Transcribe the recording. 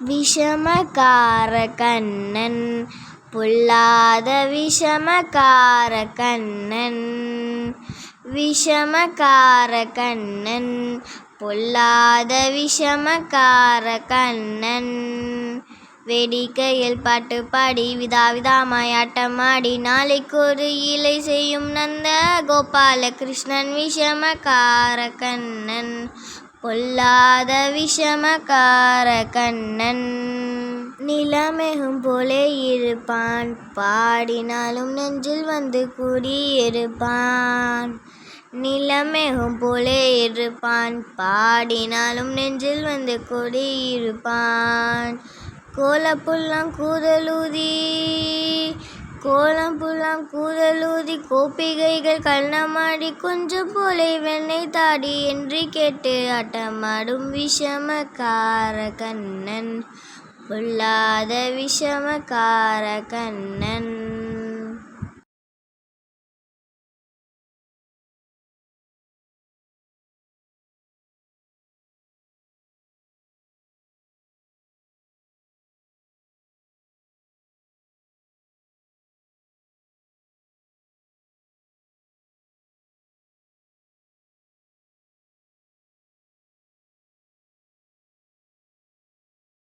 விஷமக்கார கண்ணன் பொல்லாத விஷமக்கார கண்ணன், விஷமக்கார கண்ணன் பொல்லாத விஷமக்கார கண்ணன். வேடிக்கையில் பாட்டு பாடி விதாவிதமாய் ஆட்டமாடி நாளைக்கொரு இலை செய்யும் நந்த கோபால கிருஷ்ணன் விஷமக்கார கண்ணன் பொல்லாத விஷமக்கார கண்ணன். நிலமேகம் போலே இருப்பான், பாடினாலும் நெஞ்சில் வந்து குடியிருப்பான். நிலமேகம் போலே இருப்பான், பாடினாலும் நெஞ்சில் வந்து குடியிருப்பான். கோலப்புல்லாம் கூதலூதி கோலம்புல்லாம் கூதலூதி கோபிகைகள் கண்ணமாடி கொஞ்சம் போலே வெண்ணெய் தாடி என்று கேட்டு ஆட்டமாடும் விஷமக்கார கண்ணன் பொல்லாத விஷமக்கார கண்ணன்.